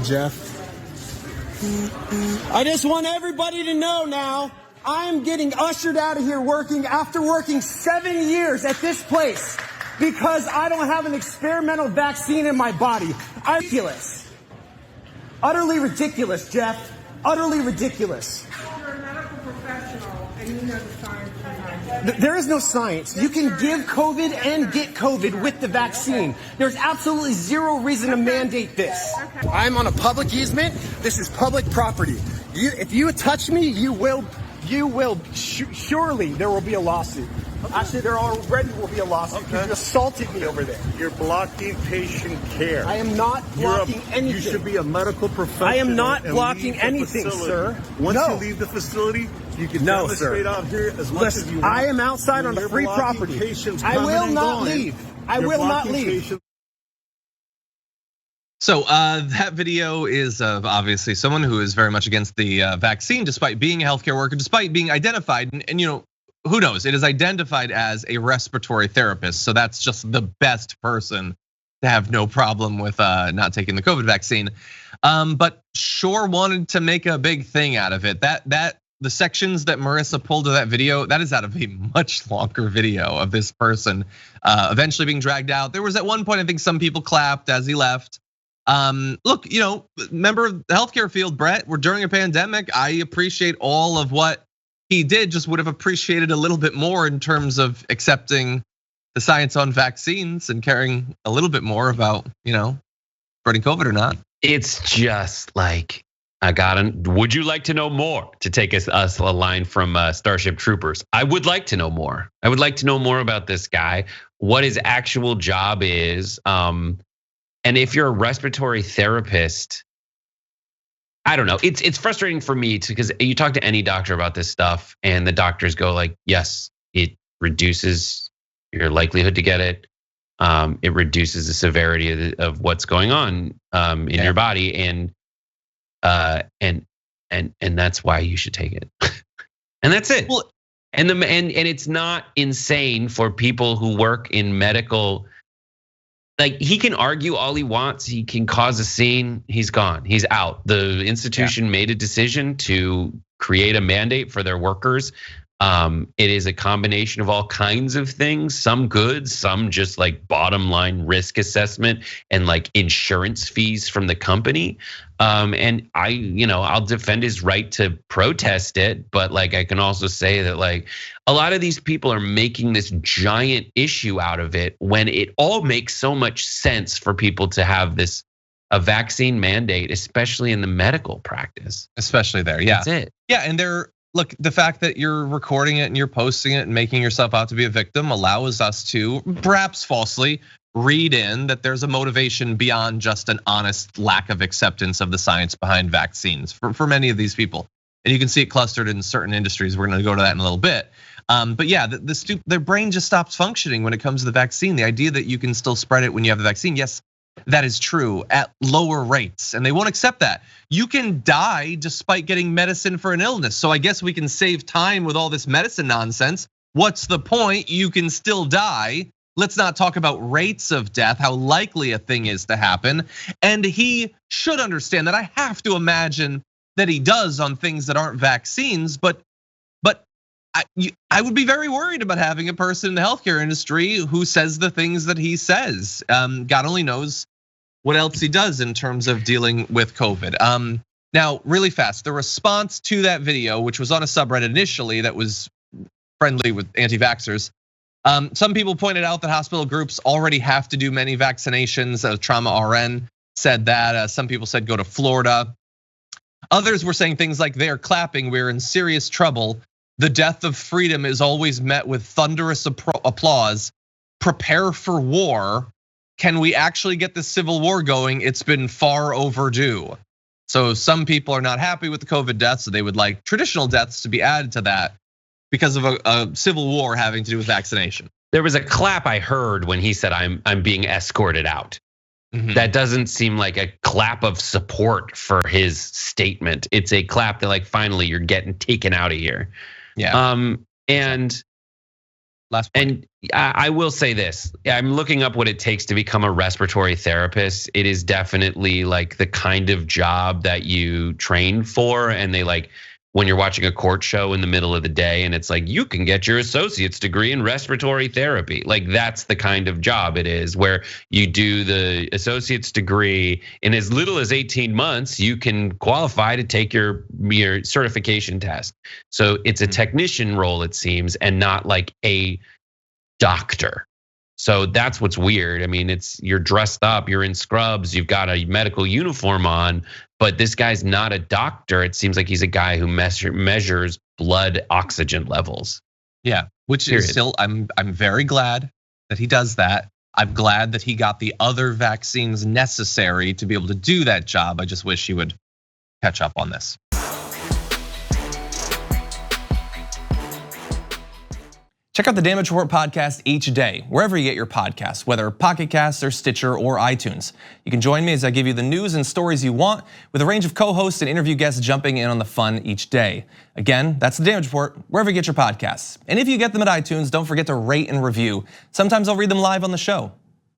Jeff. I just want everybody to know now, I'm getting ushered out of here after working 7 years at this place because I don't have an experimental vaccine in my body. Ridiculous. Utterly ridiculous, Jeff. Utterly ridiculous. You're a medical professional and you know the science behind it. There is no science. You can give COVID and get COVID with the vaccine. There's absolutely zero reason to mandate this. I'm on a public easement. This is public property. If you touch me, surely there will be a lawsuit. Actually, there already will be a lawsuit. You assaulted me over there. You're blocking patient care. I am not blocking anything. You should be a medical professional. I am not blocking anything, sir. Once you leave the facility, you can demonstrate out here as much as you want. I am outside on the free property. I will not leave. I will not leave. So that video is of obviously someone who is very much against the vaccine, despite being a healthcare worker, despite being identified, and you know, who knows? It is identified as a respiratory therapist, so that's just the best person to have no problem with not taking the COVID vaccine. But sure wanted to make a big thing out of it. That the sections that Marissa pulled of that video, that is out of a much longer video of this person eventually being dragged out. There was at one point, I think some people clapped as he left. Look, you know, member of the healthcare field, Brett, we're during a pandemic. I appreciate all of what he did, just would have appreciated a little bit more in terms of accepting the science on vaccines and caring a little bit more about, you know, spreading COVID or not. It's just like, would you like to know more? To take us a line from Starship Troopers. I would like to know more. I would like to know more about this guy, what his actual job is. And if you're a respiratory therapist, I don't know. It's frustrating for me because you talk to any doctor about this stuff and the doctors go like, yes, it reduces your likelihood to get it. It reduces the severity of what's going on in your body, and that's why you should take it. And that's it. Well, and it's not insane for people who work in medical. Like, he can argue all he wants, he can cause a scene, he's gone, he's out. The institution made a decision to create a mandate for their workers. It is a combination of all kinds of things, some good, some just like bottom line risk assessment and like insurance fees from the company. And I'll defend his right to protest it, but like I can also say that like a lot of these people are making this giant issue out of it when it all makes so much sense for people to have a vaccine mandate, especially in the medical practice. Especially there, yeah. That's it. Yeah, and look, the fact that you're recording it and you're posting it and making yourself out to be a victim allows us to, perhaps falsely, read in that there's a motivation beyond just an honest lack of acceptance of the science behind vaccines for many of these people. And you can see it clustered in certain industries. We're gonna go to that in a little bit. But yeah, their brain just stops functioning when it comes to the vaccine. The idea that you can still spread it when you have the vaccine, yes, that is true at lower rates, and they won't accept that. You can die despite getting medicine for an illness. So I guess we can save time with all this medicine nonsense. What's the point? You can still die. Let's not talk about rates of death, how likely a thing is to happen. And he should understand that. I have to imagine that he does on things that aren't vaccines, but I would be very worried about having a person in the healthcare industry who says the things that he says. God only knows what else he does in terms of dealing with COVID. Now, really fast, the response to that video, which was on a subreddit initially that was friendly with anti-vaxxers. Some people pointed out that hospital groups already have to do many vaccinations. Trauma RN said that. Some people said go to Florida. Others were saying things like they're clapping, we're in serious trouble. The death of freedom is always met with thunderous applause. Prepare for war. Can we actually get the civil war going? It's been far overdue. So some people are not happy with the COVID deaths, so they would like traditional deaths to be added to that because of a civil war having to do with vaccination. There was a clap I heard when he said, I'm being escorted out. Mm-hmm. That doesn't seem like a clap of support for his statement. It's a clap that like, finally you're getting taken out of here. Yeah. And Last point. And I will say this. I'm looking up what it takes to become a respiratory therapist. It is definitely like the kind of job that you train for. And they like, when you're watching a court show in the middle of the day and it's like, you can get your associate's degree in respiratory therapy. Like that's the kind of job it is, where you do the associate's degree in as little as 18 months, you can qualify to take your certification test. So it's a technician role, it seems, and not like a doctor. So that's what's weird. I mean, you're dressed up, you're in scrubs, you've got a medical uniform on, but this guy's not a doctor. It seems like he's a guy who measures blood oxygen levels. Yeah, which is still, I'm very glad that he does that. I'm glad that he got the other vaccines necessary to be able to do that job. I just wish he would catch up on this. Check out the Damage Report podcast each day, wherever you get your podcasts, whether Pocket Casts or Stitcher or iTunes. You can join me as I give you the news and stories you want, with a range of co-hosts and interview guests jumping in on the fun each day. Again, that's the Damage Report, wherever you get your podcasts. And if you get them at iTunes, don't forget to rate and review. Sometimes I'll read them live on the show.